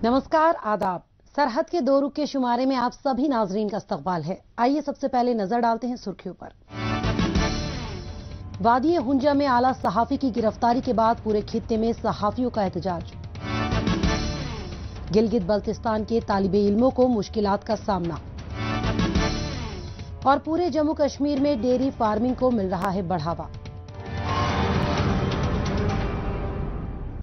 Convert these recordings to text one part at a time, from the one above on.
नमस्कार, आदाब। सरहद के 2 रुख के शुमारे में आप सभी नाजरीन का इस्तकबाल है। आइए सबसे पहले नजर डालते हैं सुर्खियों पर। वादी हुंजा में आला सहाफी की गिरफ्तारी के बाद पूरे खित्ते में सहाफियों का एहतजाज। गिलगित बल्तिस्तान के तालिबे इल्मों को मुश्किलात का सामना। और पूरे जम्मू कश्मीर में डेयरी फार्मिंग को मिल रहा है बढ़ावा।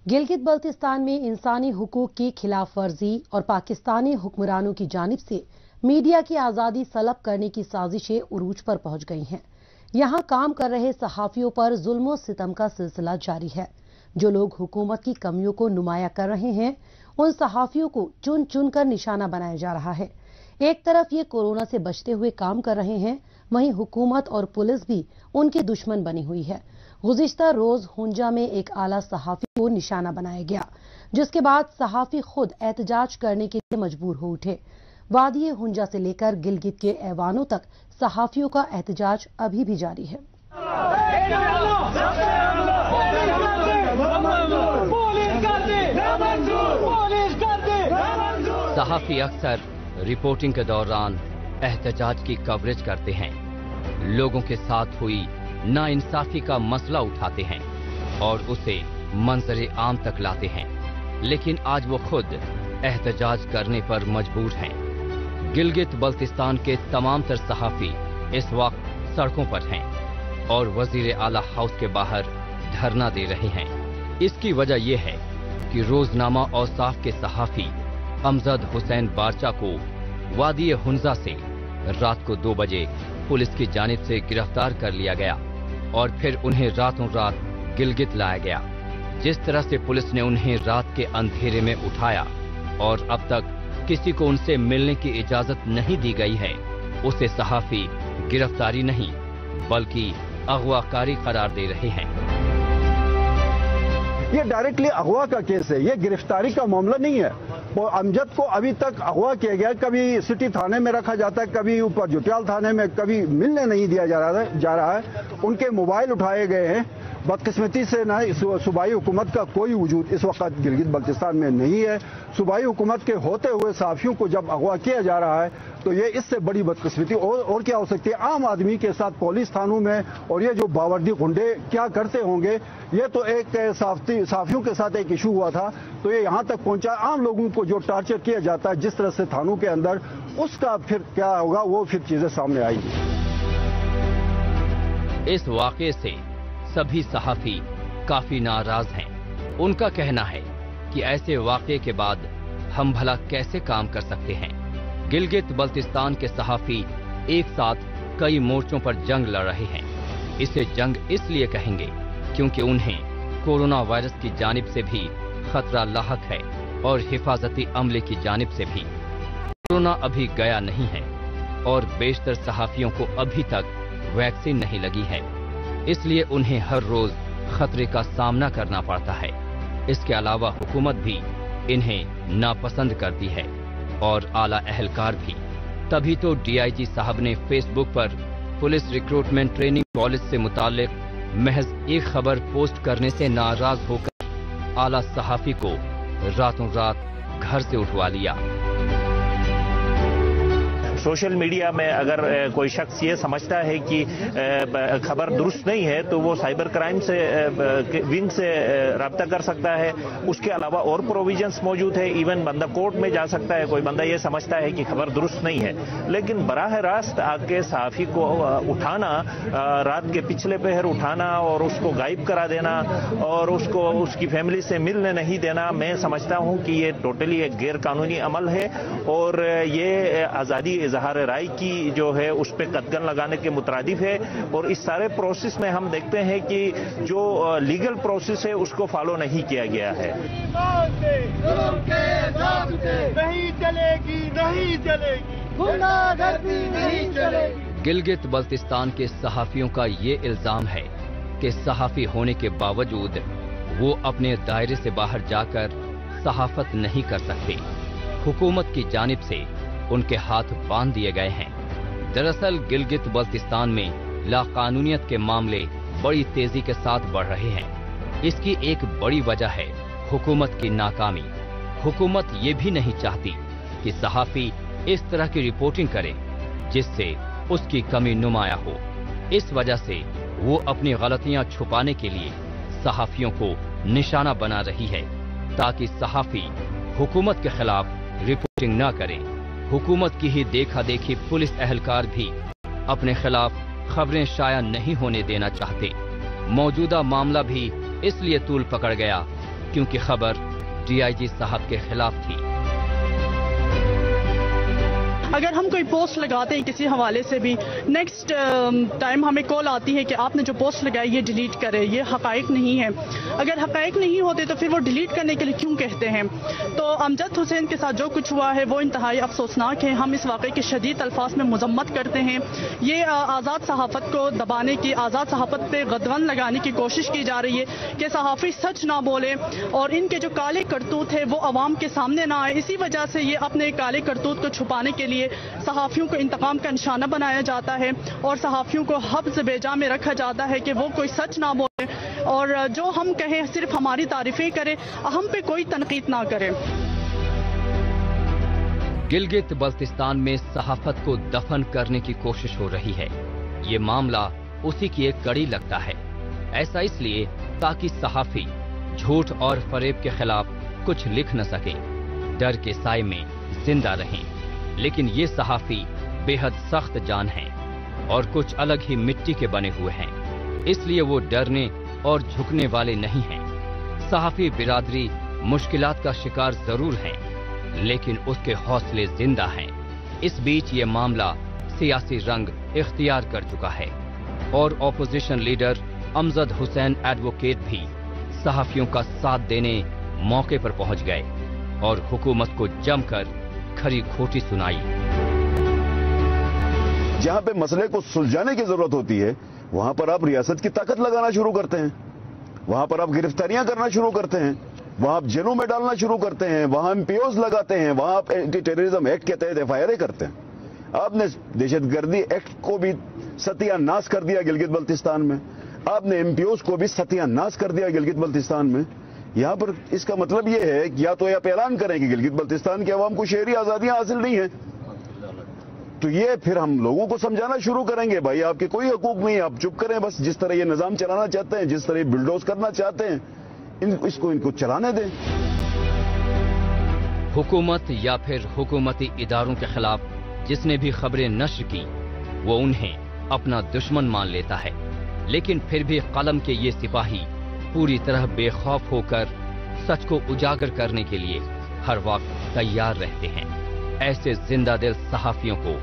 गिलगित बल्तिस्तान में इंसानी हुकूक की खिलाफ वर्जी और पाकिस्तानी हुक्मरानों की जानिब से मीडिया की आजादी सलब करने की साजिशें उरूज पर पहुंच गई हैं। यहां काम कर रहे सहाफियों पर जुल्म सितम का सिलसिला जारी है। जो लोग हुकूमत की कमियों को नुमाया कर रहे हैं, उन सहाफियों को चुन चुन कर निशाना बनाया जा रहा है। एक तरफ ये कोरोना से बचते हुए काम कर रहे हैं, वहीं हुकूमत और पुलिस भी उनकी दुश्मन बनी हुई है। गुज़िश्ता रोज हुंजा में एक आला सहाफी को निशाना बनाया गया, जिसके बाद सहाफी खुद एहतजाज करने के लिए मजबूर हो उठे। वादी हुंजा से लेकर गिलगित के ऐवानों तक सहाफियों का एहतजाज अभी भी जारी है। सहाफी अक्सर रिपोर्टिंग के दौरान एहतजाज की कवरेज करते हैं, लोगों के साथ हुई नाइंसाफी का मसला उठाते हैं और उसे मंजरे आम तक लाते हैं, लेकिन आज वो खुद एहतजाज करने पर मजबूर हैं। गिलगित बल्तिस्तान के तमाम तर सहाफी इस वक्त सड़कों पर हैं और वजीर आला हाउस के बाहर धरना दे रहे हैं। इसकी वजह यह है कि रोजनामा औसाफ के सहाफी अमजद हुसैन बारचा को वादी हुंजा से रात को 2 बजे पुलिस की जानिब से गिरफ्तार कर लिया गया और फिर उन्हें रातों रात गिलगित लाया गया। जिस तरह से पुलिस ने उन्हें रात के अंधेरे में उठाया और अब तक किसी को उनसे मिलने की इजाजत नहीं दी गई है, उसे सहाफी गिरफ्तारी नहीं बल्कि अगवाकारी करार दे रहे हैं। ये डायरेक्टली अगवा का केस है, ये गिरफ्तारी का मामला नहीं है। वो अमजद को अभी तक अगवा किया गया, कभी सिटी थाने में रखा जाता है, कभी ऊपर जुटियाल थाने में, कभी मिलने नहीं दिया जा रहा है। उनके मोबाइल उठाए गए हैं। बदकिस्मती से ना सूबाई हुकूमत का कोई वजूद इस वक्त गिलगित बल्तिस्तान में नहीं है। सूबाई हुकूमत के होते हुए सहाफियों को जब अगवा किया जा रहा है तो ये इससे बड़ी बदकिस्मती और क्या हो सकती है। आम आदमी के साथ पुलिस थानों में और ये जो बावर्दी गुंडे क्या करते होंगे, ये तो एक सहाफियों के साथ एक इशू हुआ था तो ये यहाँ तक पहुंचा। आम लोगों को जो टार्चर किया जाता है जिस तरह से थानों के अंदर, उसका फिर क्या होगा, वो फिर चीजें सामने आएंगी। इस वाकये से सभी सहाफी काफी नाराज हैं। उनका कहना है कि ऐसे वाकये के बाद हम भला कैसे काम कर सकते हैं। गिलगित बल्तिस्तान के सहाफी एक साथ कई मोर्चों पर जंग लड़ रहे हैं। इसे जंग इसलिए कहेंगे क्योंकि उन्हें कोरोना वायरस की जानिब से भी खतरा लाहक है और हिफाजती अमले की जानिब से भी। कोरोना अभी गया नहीं है और बेशतर सहाफियों को अभी तक वैक्सीन नहीं लगी है, इसलिए उन्हें हर रोज खतरे का सामना करना पड़ता है। इसके अलावा हुकूमत भी इन्हें नापसंद करती है और आला अहलकार भी। तभी तो डीआईजी साहब ने फेसबुक पर पुलिस रिक्रूटमेंट ट्रेनिंग कॉलेज से मुताल्लिक महज एक खबर पोस्ट करने से नाराज होकर आला सहाफी को रातों रात घर से उठवा लिया। सोशल मीडिया में अगर कोई शख्स ये समझता है कि खबर दुरुस्त नहीं है तो वो साइबर क्राइम से विंग से रब्ता कर सकता है। उसके अलावा और प्रोविजंस मौजूद है। इवन बंदा कोर्ट में जा सकता है। कोई बंदा ये समझता है कि खबर दुरुस्त नहीं है, लेकिन बराह रास्त आके सहाफी को उठाना, रात के पिछले पहर उठाना और उसको गायब करा देना और उसको उसकी फैमिली से मिलने नहीं देना, मैं समझता हूं कि ये टोटली एक गैर कानूनी अमल है और ये आज़ादी इजहार राय की जो है उस पर कदगन लगाने के मुतरादिफ है। और इस सारे प्रोसेस में हम देखते हैं कि जो लीगल प्रोसेस है उसको फॉलो नहीं किया गया है। नहीं चलेगी, नहीं चलेगी, गुंडागर्दी नहीं चलेगी। गिलगित बल्तिस्तान के सहाफियों का ये इल्जाम है कि सहाफी होने के बावजूद वो अपने दायरे से बाहर जाकर सहाफत नहीं कर सकते। हुकूमत की जानिब से उनके हाथ बांध दिए गए हैं। दरअसल गिलगित बल्तिस्तान में लाकानूनियत के मामले बड़ी तेजी के साथ बढ़ रहे हैं। इसकी एक बड़ी वजह है हुकूमत की नाकामी। हुकूमत ये भी नहीं चाहती कि सहाफी इस तरह की रिपोर्टिंग करे जिससे उसकी कमी नुमाया हो। इस वजह से वो अपनी गलतियां छुपाने के लिए सहाफियों को निशाना बना रही है ताकि सहाफी हुकूमत के खिलाफ रिपोर्टिंग न करें। हुकूमत की ही देखा देखी पुलिस एहलकार भी अपने खिलाफ खबरें शाया नहीं होने देना चाहते। मौजूदा मामला भी इसलिए तूल पकड़ गया क्योंकि खबर डीआईजी साहब के खिलाफ थी। अगर हम कोई पोस्ट लगाते हैं किसी हवाले से भी, नेक्स्ट टाइम हमें कॉल आती है कि आपने जो पोस्ट लगाई ये डिलीट करें, ये हकाइक नहीं है। अगर हकाइक नहीं होते तो फिर वो डिलीट करने के लिए क्यों कहते हैं? तो अमजद हुसैन के साथ जो कुछ हुआ है वो इंतहाई अफसोसनाक है। हम इस वाक़े की शदीद अल्फाज में मजम्मत करते हैं। ये आज़ाद सहाफ़त को दबाने की, आज़ाद सहाफ़त पे गदवन लगाने की कोशिश की जा रही है कि सहाफ़ी सच ना बोले और इनके जो काले करतूत है वो अवाम के सामने ना आए। इसी वजह से ये अपने काले करतूत को छुपाने के लिए सहाफियों को इंतकाम का निशाना बनाया जाता है और सहाफियों को हब्स बेजा में रखा जाता है कि वो कोई सच ना बोले और जो हम कहें सिर्फ हमारी तारीफें करें, हम पे कोई तनकीद ना करें। गिलगित बल्तिस्तान में सहाफत को दफन करने की कोशिश हो रही है। ये मामला उसी की एक कड़ी लगता है। ऐसा इसलिए ताकि सहाफी झूठ और फरेब के खिलाफ कुछ लिख न सके, डर के साए में जिंदा रहें। लेकिन ये सहाफी बेहद सख्त जान हैं और कुछ अलग ही मिट्टी के बने हुए हैं, इसलिए वो डरने और झुकने वाले नहीं हैं। सहाफी बिरादरी मुश्किलात का शिकार जरूर है, लेकिन उसके हौसले जिंदा हैं। इस बीच ये मामला सियासी रंग इख्तियार कर चुका है और opposition leader Amjad Hussain advocate भी सहाफियों का साथ देने मौके पर पहुंच गए और हुकूमत को जमकर खरी खोटी सुनाई। जहां पे मसले को सुलझाने की जरूरत होती है वहां पर आप रियासत की ताकत लगाना शुरू करते हैं, वहां पर आप गिरफ्तारियां करना शुरू करते हैं, वहां आप जेलों में डालना शुरू करते हैं, वहां एमपीओज लगाते हैं, वहां आप एंटी टेररिज्म एक्ट के तहत एफआईआर करते हैं। आपने दहशतगर्दी एक्ट को भी सत्यानाश कर दिया गिलगित बल्तिस्तान में, आपने एमपीओज को भी सत्यानाश कर दिया गिलगित बल्तिस्तान में। यहां पर इसका मतलब यह है कि या तो आप ऐलान करें कि गिलगित बल्तिस्तान के अवाम को शहरी आजादियां हासिल नहीं है, तो ये फिर हम लोगों को समझाना शुरू करेंगे भाई आपके कोई हकूक नहीं, आप चुप करें, बस जिस तरह ये निजाम चलाना चाहते हैं, जिस तरह बिल्डोज करना चाहते हैं, इनको चलाने दें। हुकूमत या फिर हुकूमती इदारों के खिलाफ जिसने भी खबरें नश्र की वो उन्हें अपना दुश्मन मान लेता है, लेकिन फिर भी कलम के ये सिपाही पूरी तरह बेखौफ होकर सच को उजागर करने के लिए हर वक्त तैयार रहते हैं। ऐसे जिंदा दिल सहाफियों को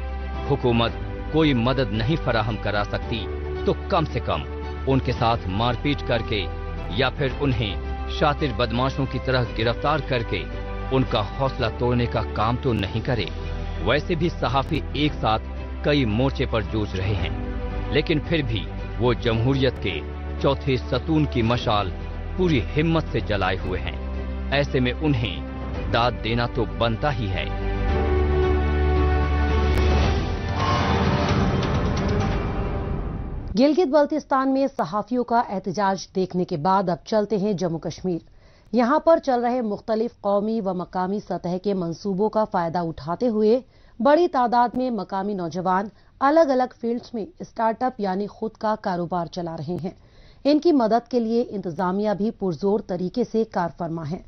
हुकूमत कोई मदद नहीं फराहम करा सकती तो कम से कम उनके साथ मारपीट करके या फिर उन्हें शातिर बदमाशों की तरह गिरफ्तार करके उनका हौसला तोड़ने का काम तो नहीं करे। वैसे भी सहाफी एक साथ कई मोर्चे पर जूझ रहे हैं, लेकिन फिर भी वो जमहूरियत के चौथे सतून की मशाल पूरी हिम्मत से जलाए हुए हैं। ऐसे में उन्हें दाद देना तो बनता ही है। गिलगित बल्तिस्तान में सहाफियों का एहतजाज देखने के बाद अब चलते हैं जम्मू कश्मीर। यहां पर चल रहे मुख्तलिफ कौमी व मकामी सतह के मंसूबों का फायदा उठाते हुए बड़ी तादाद में मकामी नौजवान अलग अलग फील्ड्स में स्टार्टअप यानी खुद का कारोबार चला रहे हैं। इनकी मदद के लिए इंतजामिया भी पुरजोर तरीके से कारफरमा है।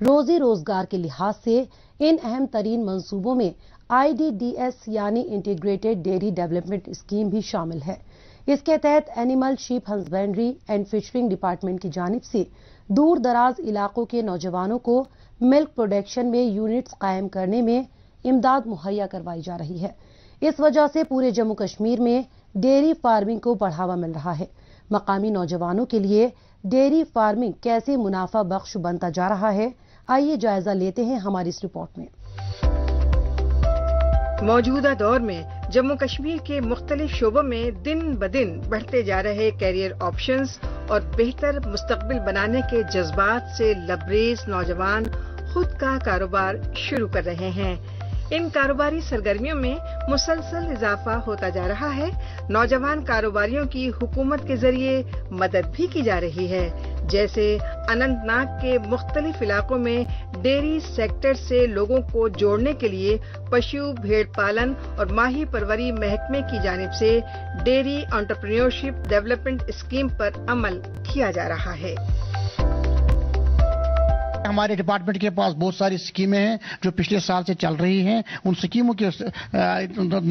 रोजी रोजगार के लिहाज से इन अहम तरीन मंसूबों में IDDS यानी इंटीग्रेटेड डेयरी डेवलपमेंट स्कीम भी शामिल है। इसके तहत animal sheep husbandry and fishering डिपार्टमेंट की जानिब से दूर दराज इलाकों के नौजवानों को मिल्क प्रोडक्शन में यूनिट्स कायम करने में इमदाद मुहैया करवाई जा रही है। इस वजह से पूरे जम्मू कश्मीर में डेयरी फार्मिंग को बढ़ावा मिल रहा है। मकामी नौजवानों के लिए डेयरी फार्मिंग कैसे मुनाफा बख्श बनता जा रहा है, आइए जायजा लेते हैं हमारी इस रिपोर्ट में। मौजूदा दौर में जम्मू कश्मीर के मुख्तलिफ शोबों में दिन ब दिन बढ़ते जा रहे कैरियर ऑप्शंस और बेहतर मुस्तकबिल बनाने के जज्बात से लबरेज नौजवान खुद का कारोबार शुरू कर रहे हैं। इन कारोबारी सरगर्मियों में मुसलसल इजाफा होता जा रहा है। नौजवान कारोबारियों की हुकूमत के जरिए मदद भी की जा रही है। جیسے اننت ناگ کے مختلف علاقوں میں ڈیری سیکٹر سے لوگوں کو جوڑنے کے لیے پشو بھیڑ پالن اور ماہی پروری محکمے کی جانب سے ڈیری انٹرپرینیورشپ ڈیولپمنٹ اسکیم پر عمل کیا جا رہا ہے۔ ہمارے ڈپارٹمنٹ کے پاس بہت ساری اسکیمیں ہیں جو پچھلے سال سے چل رہی ہیں۔ ان اسکیموں کے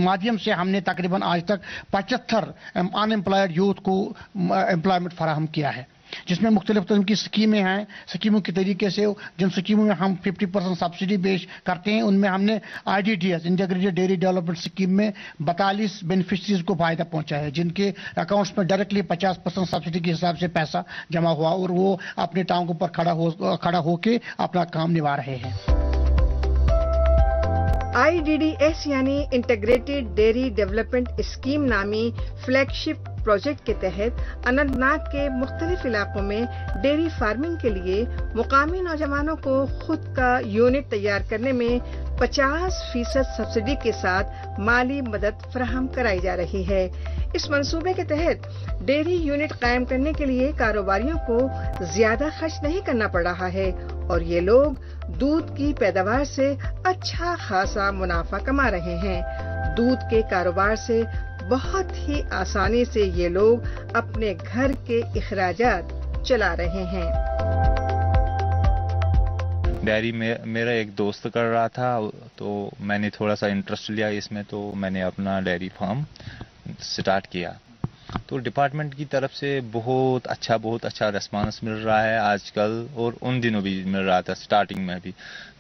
مادھیم سے ہم نے تقریباً آج تک 75 ان امپلائڈ یوتھ کو امپلائمنٹ فراہم کیا ہے، جس میں مختلف قسم کی اسکیمیں ہیں۔ اسکیموں کے طریقے سے جن اسکیموں میں ہم 50% سبسڈی پیش کرتے ہیں، ان میں ہم نے IDDS integrated dairy development scheme میں 42 بینیفیشریز کو فائدہ پہنچا ہے، جن کے اکاؤنٹس میں ڈائریکٹلی 50% سبسڈی کے حساب سے پیسہ جمع ہوا اور وہ اپنے ٹانگوں پر کھڑا ہو کے اپنا کام نبھا رہے ہیں۔ IDDS یعنی انٹیگریٹڈ ڈیری ڈیولپمنٹ اسکیم نامی فلیگ شپ پروجیکٹ کے تحت اننت ناگ کے مختلف علاقوں میں ڈیری فارمنگ کے لیے مقامی نوجوانوں کو خود کا یونٹ تیار کرنے میں 50% سبسڈی کے ساتھ مالی مدد فراہم کرائی جا رہی ہے۔ اس منصوبے کے تحت ڈیری یونٹ قائم کرنے کے لیے کاروباریوں کو زیادہ خرچ نہیں کرنا پڑ رہا ہے اور یہ لوگ دودھ کی پیداوار سے اچھا خاصا منافع کما رہے ہیں۔ دودھ کے کاروبار سے بہت ہی آسانی سے یہ لوگ اپنے گھر کے اخراجات چلا رہے ہیں۔ ڈیری میرا ایک دوست کر رہا تھا تو میں نے تھوڑا سا انٹرسٹ لیا اس میں، تو میں نے اپنا ڈیری فارم سٹارٹ کیا۔ تو ڈپارٹمنٹ کی طرف سے بہت اچھا ریسپانس مل رہا ہے آج کل، اور ان دنوں بھی مل رہا تھا اسٹارٹنگ میں بھی۔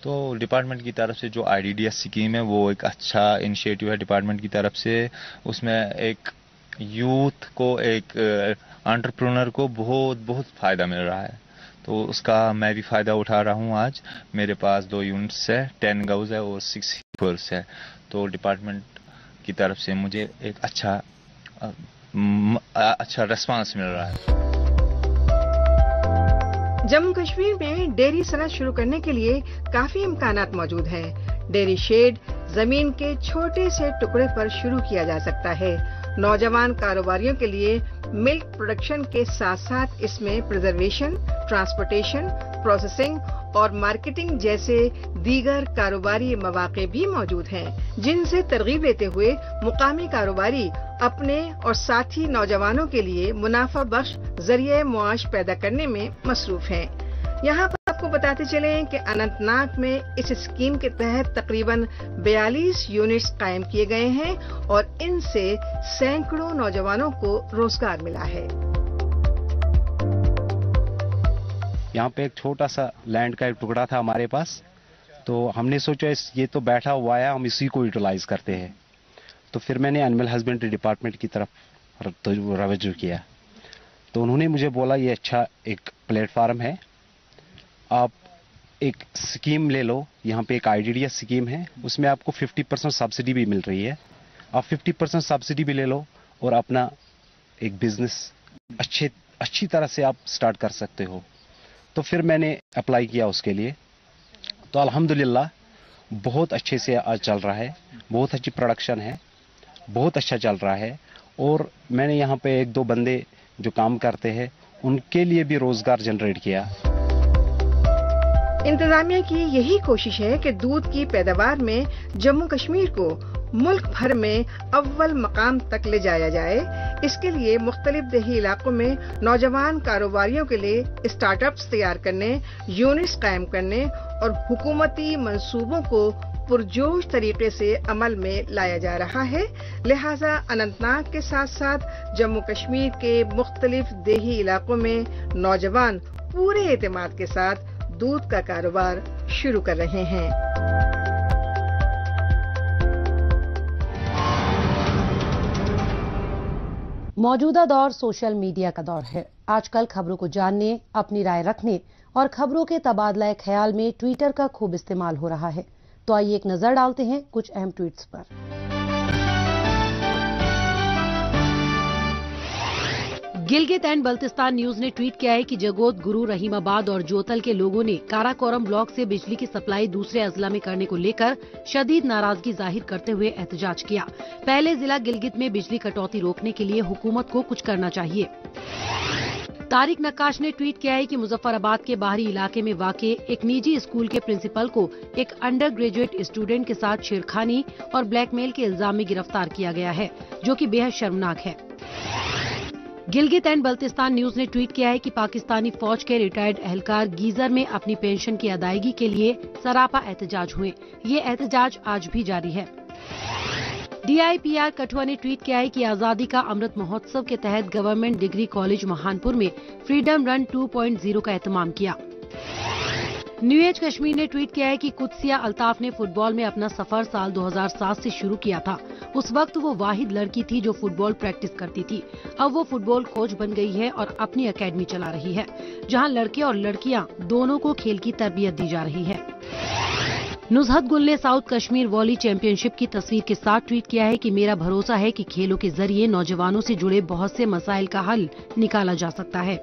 تو ڈپارٹمنٹ کی طرف سے جو IDDS اسکیم ہے وہ ایک اچھا انیشیٹو ہے ڈپارٹمنٹ کی طرف سے۔ اس میں ایک یوتھ کو، ایک انٹرپرونر کو بہت فائدہ مل رہا ہے، تو اس کا میں بھی فائدہ اٹھا رہا ہوں۔ آج میرے پاس 2 یونٹس ہے، 10 گاؤز ہے اور 6 ہیپرس ہے۔ تو ڈپارٹمنٹ کی طرف سے مجھے ایک اچھا ریسپانس مل رہا ہے۔ جموں کشمیر میں ڈیری صنعت شروع کرنے کے لیے کافی امکانات موجود ہیں۔ ڈیری شیڈ زمین کے چھوٹے سے ٹکڑے پر شروع کیا جا سکتا ہے۔ نوجوان کاروباریوں کے لیے ملک پروڈکشن کے ساتھ ساتھ اس میں پریزرویشن، ٹرانسپورٹیشن، پروسیسنگ اور مارکیٹنگ جیسے دیگر کاروباری مواقع بھی موجود ہیں، جن سے ترغیب لیتے ہوئے مقامی کاروباری اپنے اور ساتھی نوجوانوں کے لیے منافع بخش ذریعہ معاش پیدا کرنے میں مصروف ہیں۔ یہاں پر آپ کو بتاتے چلیں کہ اننت ناگ میں اس اسکیم کے تحت تقریباً 42 یونٹس قائم کیے گئے ہیں اور ان سے سینکڑوں نوجوانوں کو روزگار ملا ہے۔ یہاں پہ ایک چھوٹا سا لینڈ کا ایک ٹکڑا تھا ہمارے پاس، تو ہم نے سوچا یہ تو بیٹھا ہوا ہے، ہم اسی کو یوٹیلائز کرتے ہیں۔ تو پھر میں نے اینیمل ہسبینڈری ڈپارٹمنٹ کی طرف رجوع کیا، تو انہوں نے مجھے بولا یہ اچھا ایک پلیٹ فارم ہے، آپ ایک اسکیم لے لو، یہاں پہ ایک IDDS اسکیم ہے، اس میں آپ کو 50% سبسڈی بھی مل رہی ہے، آپ 50% سبسڈی بھی لے لو اور اپنا ایک بزنس اچھی طرح سے آپ سٹارٹ کر سکتے ہو۔ تو پھر میں نے اپلائی کیا اس کے لیے، تو الحمدللہ بہت اچھے سے آج چل رہا ہے، بہت اچھی پروڈکشن ہے، بہت اچھا چل رہا ہے، اور میں نے یہاں پہ 1-2 بندے جو کام کرتے ہیں ان کے لیے بھی روزگار جنریٹ کیا۔ انتظامیہ کی یہی کوشش ہے کہ دودھ کی پیداوار میں جموں کشمیر کو ملک بھر میں اول مقام تک لے جایا جائے۔ اس کے لیے مختلف دیہی علاقوں میں نوجوان کاروباریوں کے لیے اسٹارٹ اپس تیار کرنے، یونٹس قائم کرنے اور حکومتی منصوبوں کو پرجوش طریقے سے عمل میں لایا جا رہا ہے۔ لہذا اننت ناگ کے ساتھ ساتھ جموں کشمیر کے مختلف دیہی علاقوں میں نوجوان پورے اعتماد کے ساتھ دودھ کا کاروبار شروع کر رہے ہیں۔ موجودہ دور سوشل میڈیا کا دور ہے۔ آج کل خبروں کو جاننے، اپنی رائے رکھنے اور خبروں کے تبادلہ خیال میں ٹویٹر کا خوب استعمال ہو رہا ہے۔ تو آئیے ایک نظر ڈالتے ہیں کچھ اہم tweets per. Gilgit and Baltistan news نے ٹویٹ کیا ہے کہ جگود گرو رحیم آباد اور جوتل کے لوگوں نے کاراکورم بلاک سے بجلی کی سپلائی دوسرے اضلاع میں کرنے کو لے کر شدید ناراضگی ظاہر کرتے ہوئے احتجاج کیا۔ پہلے ضلع گلگت میں بجلی کٹوتی روکنے کے لیے حکومت کو کچھ کرنا چاہیے۔ तारिक नक्काश ने ट्वीट किया है कि मुजफ्फराबाद के बाहरी इलाके में वाक़े एक निजी स्कूल के प्रिंसिपल को एक अंडर ग्रेजुएट स्टूडेंट के साथ छेड़खानी और ब्लैकमेल के इल्जाम में गिरफ्तार किया गया है, जो कि बेहद शर्मनाक है। गिलगित एंड बल्तिस्तान न्यूज ने ट्वीट किया है कि पाकिस्तानी फौज के रिटायर्ड एहलकार गीजर में अपनी पेंशन की अदायगी के लिए सरापा एहतजाज हुए। ये एहतजाज आज भी जारी है। DIPR कठुआ ने ट्वीट किया है कि आजादी का अमृत महोत्सव के तहत गवर्नमेंट डिग्री कॉलेज महानपुर में फ्रीडम रन 2.0 का एहतमाम किया। न्यू एज कश्मीर ने ट्वीट किया है कि कुदसिया अल्ताफ ने फुटबॉल में अपना सफर साल 2007 से शुरू किया था। उस वक्त वो वाहिद लड़की थी जो फुटबॉल प्रैक्टिस करती थी। अब वो फुटबॉल कोच बन गई है और अपनी एकेडमी चला रही है, जहां लड़के और लड़कियां दोनों को खेल की तरबियत दी जा रही है। नुजहत गुल ने साउथ कश्मीर वॉली चैंपियनशिप की तस्वीर के साथ ट्वीट किया है कि मेरा भरोसा है कि खेलों के जरिए नौजवानों से जुड़े बहुत से मसाइल का हल निकाला जा सकता है।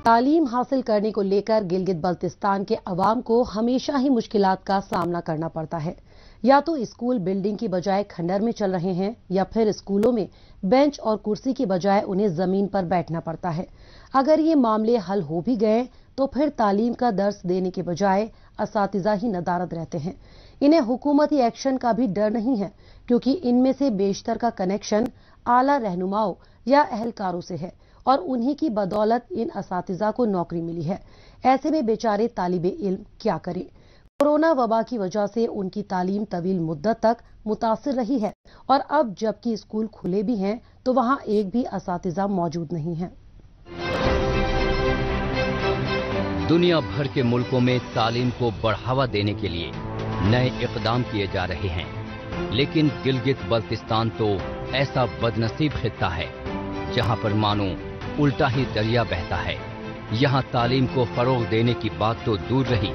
तालीम हासिल करने को लेकर गिलगित बल्तिस्तान के अवाम को हमेशा ही मुश्किलात का सामना करना पड़ता है। या तो स्कूल बिल्डिंग की बजाय खंडर में चल रहे हैं, या फिर स्कूलों में बेंच और कुर्सी की बजाय उन्हें जमीन पर बैठना पड़ता है। अगर ये मामले हल हो भी गए तो फिर तालीम का दर्स देने के बजाय असातिज़ा ही नदारद रहते हैं। इन्हें हुकूमती एक्शन का भी डर नहीं है, क्योंकि इनमें से बेशतर का कनेक्शन आला रहनुमाओं या अहलकारों से है और उन्हीं की बदौलत इन असातिज़ा को नौकरी मिली है। ऐसे में बेचारे तालिबे इल्म क्या करें। कोरोना वबा की वजह से उनकी तालीम तवील मुद्दत तक मुतासिर रही है और अब जबकि स्कूल खुले भी हैं तो वहां एक भी असातिज़ा मौजूद नहीं है। दुनिया भर के मुल्कों में तालीम को बढ़ावा देने के लिए नए इक़दाम किए जा रहे हैं, लेकिन गिलगित बल्तिस्तान तो ऐसा बदनसीब खित्ता है जहां पर मानो उल्टा ही दरिया बहता है। यहां तालीम को फरोग देने की बात तो दूर रही,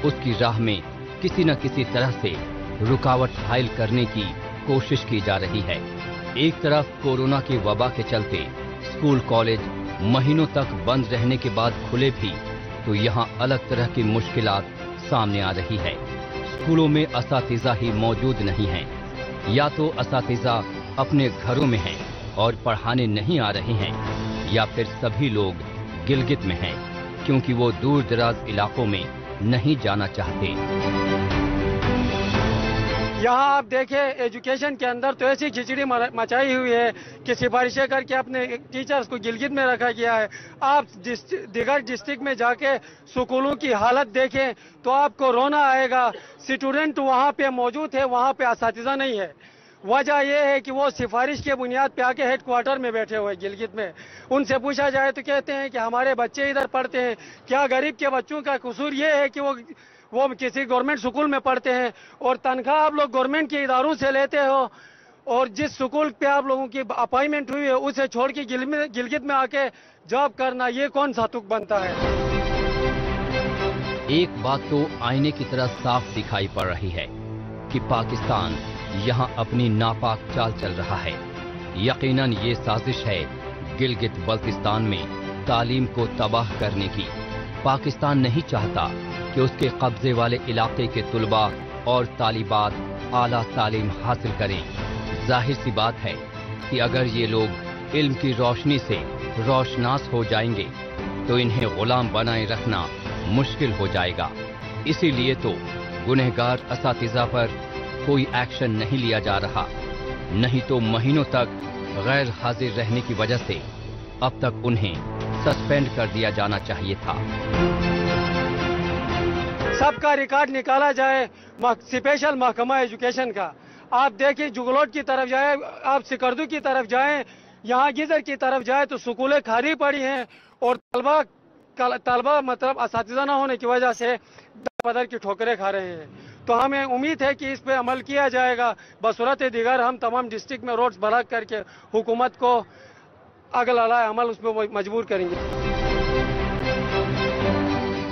उसकी राह में किसी न किसी तरह से रुकावट हायल करने की कोशिश की जा रही है। एक तरफ कोरोना की वबा के चलते स्कूल कॉलेज महीनों तक बंद रहने के बाद खुले भी, तो यहाँ अलग तरह की मुश्किलात सामने आ रही है। स्कूलों में असातिज़ा ही मौजूद नहीं हैं, या तो असातिज़ा अपने घरों में हैं और पढ़ाने नहीं आ रहे हैं, या फिर सभी लोग गिलगित में हैं क्योंकि वो दूर दराज इलाकों में नहीं जाना चाहते। यहाँ आप देखें एजुकेशन के अंदर तो ऐसी खिचड़ी मचाई हुई है कि सिफारिशें करके अपने टीचर्स को गिलगित में रखा गया है। आप दीगर डिस्ट्रिक्ट में जाके स्कूलों की हालत देखें तो आपको रोना आएगा। स्टूडेंट वहाँ पे मौजूद है, वहाँ पे असातिज़ा नहीं है। वजह यह है कि वो सिफारिश के बुनियाद पे आके हेड क्वार्टर में बैठे हुए गिलगित में। उनसे पूछा जाए तो कहते हैं कि हमारे बच्चे इधर पढ़ते हैं। क्या गरीब के बच्चों का कसूर ये है कि वो किसी गवर्नमेंट स्कूल में पढ़ते हैं और तनख्वाह आप लोग गवर्नमेंट के इदारों से लेते हो, और जिस स्कूल पे आप लोगों की अपॉइंटमेंट हुई है उसे छोड़ के गिलगित में आके जॉब करना, ये कौन सा तुक बनता है। एक बात तो आईने की तरह साफ दिखाई पड़ रही है कि पाकिस्तान यहाँ अपनी नापाक चाल चल रहा है। यकीनन ये साजिश है गिलगित बल्तिस्तान में तालीम को तबाह करने की। पाकिस्तान नहीं चाहता कि उसके कब्जे वाले इलाके के तुलबा और तालिबात आला तालीम हासिल करें। जाहिर सी बात है कि अगर ये लोग इल्म की रोशनी से रोशनास हो जाएंगे तो इन्हें गुलाम बनाए रखना मुश्किल हो जाएगा। इसीलिए तो गुनहगार असातिज़ा पर कोई एक्शन नहीं लिया जा रहा, नहीं तो महीनों तक गैर हाजिर रहने की वजह से अब तक उन्हें सस्पेंड कर दिया जाना चाहिए था। सबका रिकॉर्ड निकाला जाए स्पेशल महकमा एजुकेशन का। आप देखिए जुगलोट की तरफ जाए, आप सिकरदू की तरफ जाएं, यहाँ गिजर की तरफ जाए तो स्कूलें खाली पड़ी हैं और तलबा मतलब असातिज़ा न होने की वजह से दर की ठोकरें खा रहे हैं। तो हमें उम्मीद है कि इस पे अमल किया जाएगा। बसूरत दीगर हम तमाम डिस्ट्रिक्ट में रोड्स ब्लॉक करके हुकूमत को अगला अमल उस पर मजबूर करेंगे।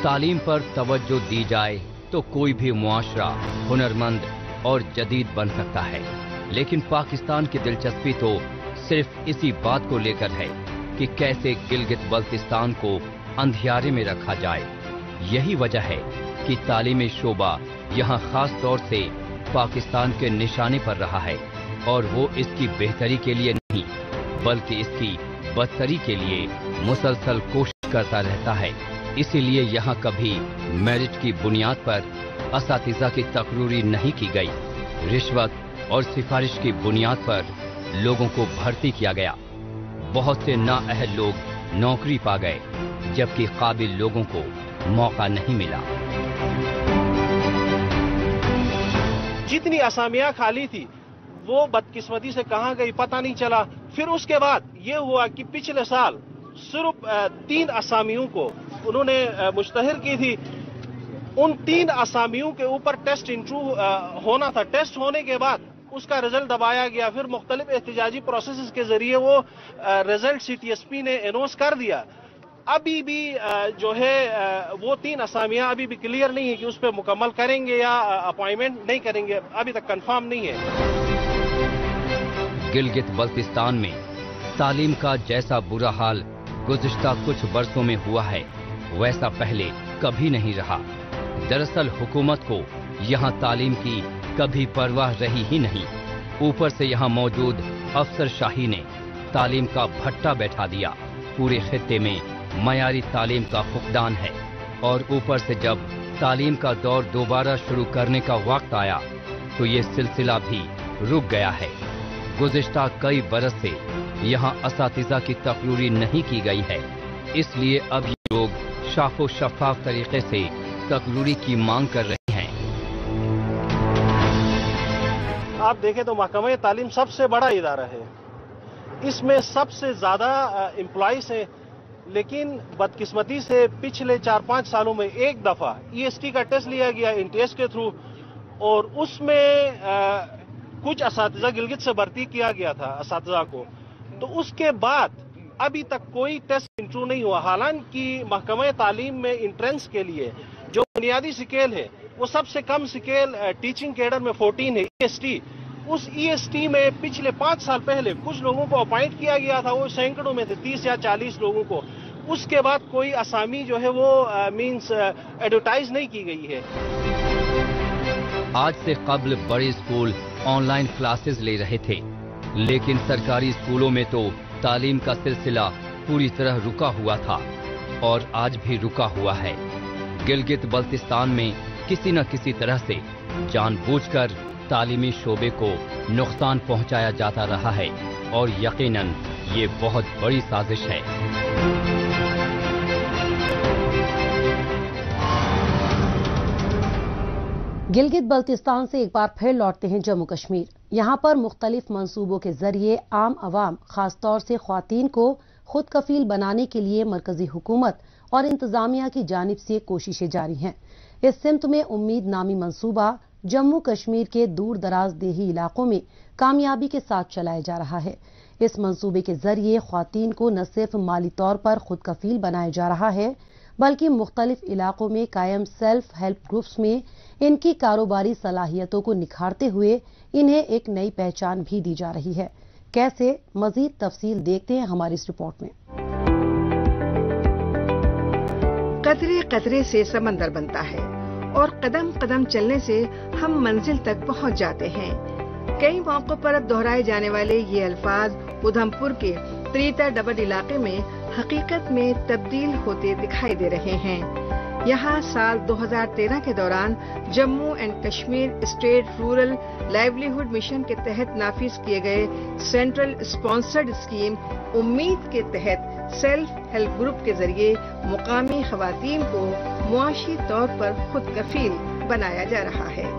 तालीम पर तवज्जो दी जाए तो कोई भी मुआशरा हुनरमंद और जदीद बन सकता है, लेकिन पाकिस्तान की दिलचस्पी तो सिर्फ इसी बात को लेकर है कि कैसे गिलगित बल्तिस्तान को अंधियारे में रखा जाए। यही वजह है कि तालीमी शोबा यहाँ खास तौर से पाकिस्तान के निशाने पर रहा है, और वो इसकी बेहतरी के लिए नहीं बल्कि इसकी बदतरी के लिए मुसलसल कोशिश करता रहता है। इसीलिए यहाँ कभी मेरिट की बुनियाद पर असातिज़ा की तकरीरी नहीं की गई। रिश्वत और सिफारिश की बुनियाद पर लोगों को भर्ती किया गया। बहुत से नाअहल लोग नौकरी पा गए, जबकि काबिल लोगों को मौका नहीं मिला। जितनी असामियां खाली थी वो बदकिस्मती से कहां गई पता नहीं चला। फिर उसके बाद ये हुआ कि पिछले साल सिर्फ 3 असामियों को उन्होंने मुश्तहर की थी। उन 3 असामियों के ऊपर टेस्ट इंटरव्यू होना था। टेस्ट होने के बाद उसका रिजल्ट दबाया गया। फिर मुख्तलिफ एहतजाजी प्रोसेस के जरिए वो रिजल्ट CTSP ने अनाउंस कर दिया। अभी भी जो है वो 3 असामियां अभी भी क्लियर नहीं है कि उस पर मुकम्मल करेंगे या अपॉइंटमेंट नहीं करेंगे, अभी तक कंफर्म नहीं है। गिलगित बल्तिस्तान में तालीम का जैसा बुरा हाल गुज़िश्ता कुछ बरसों में हुआ है, वैसा पहले कभी नहीं रहा। दरअसल हुकूमत को यहाँ तालीम की कभी परवाह रही ही नहीं। ऊपर से यहाँ मौजूद अफसरशाही ने तालीम का भट्टा बैठा दिया। पूरे खित्ते में मयारी तालीम का फुकदान है और ऊपर से जब तालीम का दौर दोबारा शुरू करने का वक्त आया तो ये सिलसिला भी रुक गया है। गुज़िश्ता कई बरस से यहाँ असातिज़ा की तकरीरी नहीं की गई है, इसलिए अब ये लोग शाफो शफाफ तरीके से तकरीरी की मांग कर रहे हैं। आप देखें तो महकमा तालीम सबसे बड़ा इदारा है, इसमें सबसे ज्यादा एम्प्लॉइज हैं, लेकिन बदकिस्मती से पिछले 4-5 सालों में एक दफा EST का टेस्ट लिया गया इंटेस्ट के थ्रू और उसमें कुछ असातिज़ा गिलगित से भर्ती किया गया था असातिज़ा को। तो उसके बाद अभी तक कोई टेस्ट इंटरव्यू नहीं हुआ। हालांकि महकमा तालीम में इंट्रेंस के लिए जो बुनियादी स्केल है वो सबसे कम स्केल टीचिंग कैडर में 14 है EST। उस EST में पिछले 5 साल पहले कुछ लोगों को अपॉइंट किया गया था, वो सैकड़ों में थे, 30 या 40 लोगों को। उसके बाद कोई असामी जो है वो मींस एडवर्टाइज नहीं की गई है। आज से कबल बड़े स्कूल ऑनलाइन क्लासेस ले रहे थे, लेकिन सरकारी स्कूलों में तो तालीम का सिलसिला पूरी तरह रुका हुआ था और आज भी रुका हुआ है। गिलगित बल्तिस्तान में किसी न किसी तरह से जानबूझकर तालीमी शोबे को नुकसान पहुंचाया जाता रहा है और यकीनन ये बहुत बड़ी साजिश है। गिलगित बल्तिस्तान से एक बार फिर लौटते हैं जम्मू कश्मीर। यहाँ पर मुख्तलिफ मंसूबों के जरिए आम आवाम, खासतौर से ख्वातीन को खुद कफील बनाने के लिए मरकजी हुकूमत और इंतजामिया की जानिब से कोशिशें जारी हैं। इस सिमत में उम्मीद नामी मंसूबा जम्मू कश्मीर के दूर दराज देही इलाकों में कामयाबी के साथ चलाया जा रहा है। इस मंसूबे के जरिए ख्वातीन को न सिर्फ माली तौर पर खुद कफील बनाया जा रहा है, बल्कि मुख्तलिफ इलाकों में कायम सेल्फ हेल्प ग्रुप्स में इनकी कारोबारी सलाहियतों को निखारते हुए इन्हें एक नई पहचान भी दी जा रही है। कैसे, मजीद तफसील देखते हैं हमारी इस रिपोर्ट में। कतरे कतरे से समंदर बनता है और कदम कदम चलने से हम मंजिल तक पहुंच जाते हैं। कई मौकों पर अब दोहराए जाने वाले ये अल्फाज उधमपुर के त्रीता डबल इलाके में हकीकत में तब्दील होते दिखाई दे रहे हैं। यहाँ साल 2013 के दौरान Jammu and Kashmir state rural livelihood mission के तहत नाफिज किए गए सेंट्रल स्पॉन्सर्ड स्कीम उम्मीद के तहत सेल्फ हेल्प ग्रुप के जरिए मुकामी खवातीन को मुआशी तौर पर खुद कफील बनाया जा रहा है।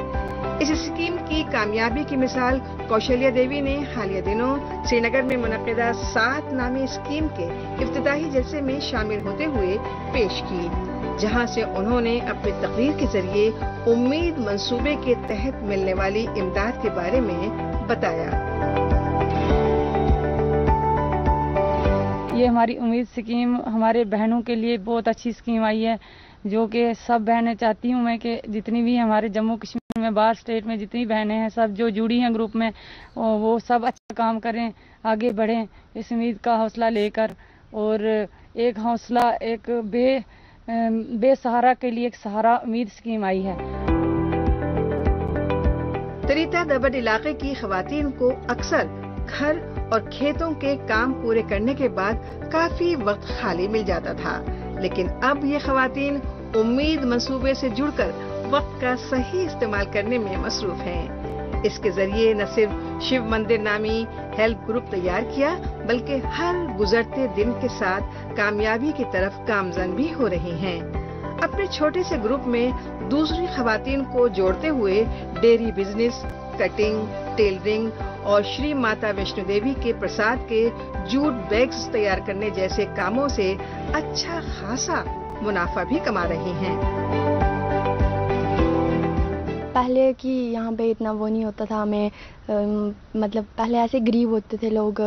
इस स्कीम की कामयाबी की मिसाल कौशल्या देवी ने हालिया दिनों श्रीनगर में मुनक्किदा 7 नामी स्कीम के इफ्तिताही जलसे में शामिल होते हुए पेश की, जहां से उन्होंने अपनी तकरीर के जरिए उम्मीद मंसूबे के तहत मिलने वाली इमदाद के बारे में बताया। ये हमारी उम्मीद स्कीम हमारे बहनों के लिए बहुत अच्छी स्कीम आई है, जो कि सब बहनें चाहती हूँ मैं कि जितनी भी हमारे जम्मू कश्मीर में, बाहर स्टेट में जितनी बहनें हैं, सब जो जुड़ी हैं ग्रुप में, वो सब अच्छा काम करें, आगे बढ़ें इस उम्मीद का हौसला लेकर। और एक हौसला, एक बेसहारा के लिए एक सहारा उम्मीद स्कीम आई है। त्रीता दबड इलाके की खवातीन को अक्सर घर और खेतों के काम पूरे करने के बाद काफी वक्त खाली मिल जाता था, लेकिन अब ये खवातीन उम्मीद मंसूबे से जुड़कर वक्त का सही इस्तेमाल करने में मसरूफ हैं। इसके जरिए न सिर्फ शिव मंदिर नामी हेल्प ग्रुप तैयार किया, बल्कि हर गुजरते दिन के साथ कामयाबी की तरफ गामजन भी हो रही हैं। अपने छोटे से ग्रुप में दूसरी खवातीन को जोड़ते हुए डेयरी बिजनेस, कटिंग, टेलरिंग और श्री माता वैष्णो देवी के प्रसाद के जूट बैग्स तैयार करने जैसे कामों से अच्छा खासा मुनाफा भी कमा रही हैं। पहले कि यहाँ पे इतना वो नहीं होता था, हमें मतलब पहले ऐसे गरीब होते थे लोग,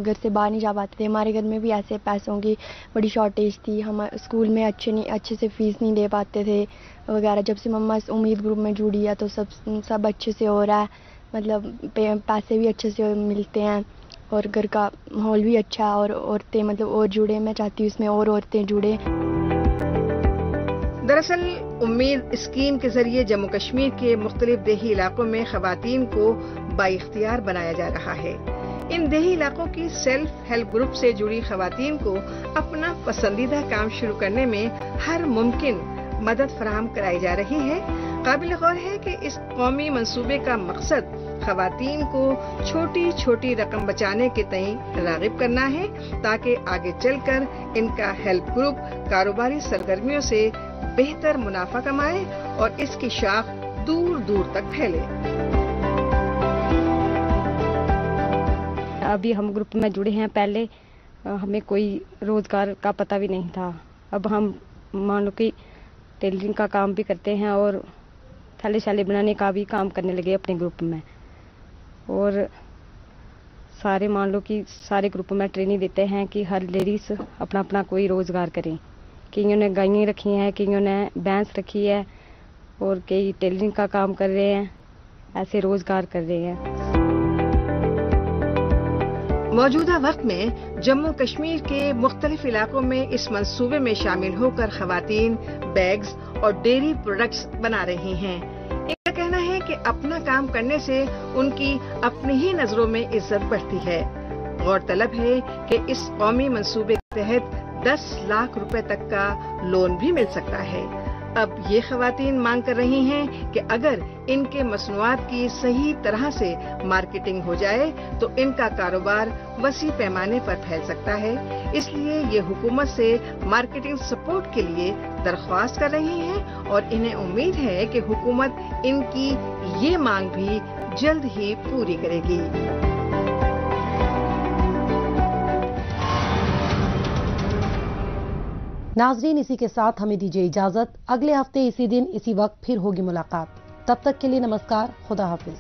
घर से बाहर नहीं जा पाते थे। हमारे घर में भी ऐसे पैसों की बड़ी शॉर्टेज थी, हम स्कूल में अच्छे से फीस नहीं दे पाते थे वगैरह। जब से मम्मा इस उम्मीद ग्रुप में जुड़ी है तो सब अच्छे से हो रहा है, मतलब पैसे भी अच्छे से मिलते हैं और घर का माहौल भी अच्छा है और औरतें मतलब और जुड़े। मैं चाहती हूँ इसमें और औरतें जुड़े। दरअसल उम्मीद स्कीम के जरिए जम्मू कश्मीर के मुख्तलिफ देही इलाकों में खवातीन को बाइख्तियार बनाया जा रहा है। इन देही इलाकों की सेल्फ हेल्प ग्रुप से जुड़ी खवातीन को अपना पसंदीदा काम शुरू करने में हर मुमकिन मदद फराहम कराई जा रही है। काबिल गौर है कि इस कौमी मंसूबे का मकसद खवातीन को छोटी छोटी रकम बचाने के तई रागिब करना है, ताकि आगे चलकर इनका हेल्प ग्रुप कारोबारी सरगर्मियों से बेहतर मुनाफा कमाए और इसकी शाख दूर दूर तक फैले। अभी हम ग्रुप में जुड़े हैं, पहले हमें कोई रोजगार का पता भी नहीं था। अब हम मान लो कि टेलरिंग का काम भी करते हैं और थैले शैले बनाने का भी काम करने लगे अपने ग्रुप में। और सारे मान लो कि सारे ग्रुप में ट्रेनिंग देते हैं कि हर लेडीज अपना अपना कोई रोजगार करें। कईयों ने गायें रखी हैं, कईयों ने भैंस रखी है और कई टेलरिंग का काम कर रहे हैं, ऐसे रोजगार कर रहे हैं। मौजूदा वक्त में जम्मू कश्मीर के मुख्तलिफ इलाकों में इस मंसूबे में शामिल होकर खवातीन बैग्स और डेयरी प्रोडक्ट्स बना रही हैं। इनका कहना है कि अपना काम करने से उनकी अपनी ही नजरों में इज्जत बढ़ती है। गौरतलब है कि इस कौमी मंसूबे के तहत 10 लाख रुपए तक का लोन भी मिल सकता है। अब ये खवातीन मांग कर रही हैं कि अगर इनके मसनूआत की सही तरह से मार्केटिंग हो जाए तो इनका कारोबार वसी पैमाने पर फैल सकता है। इसलिए ये हुकूमत से मार्केटिंग सपोर्ट के लिए दरख्वास्त कर रही हैं और इन्हें उम्मीद है कि हुकूमत इनकी ये मांग भी जल्द ही पूरी करेगी। नाजरीन, इसी के साथ हमें दीजिए इजाजत। अगले हफ्ते इसी दिन इसी वक्त फिर होगी मुलाकात। तब तक के लिए नमस्कार, खुदा हाफिज।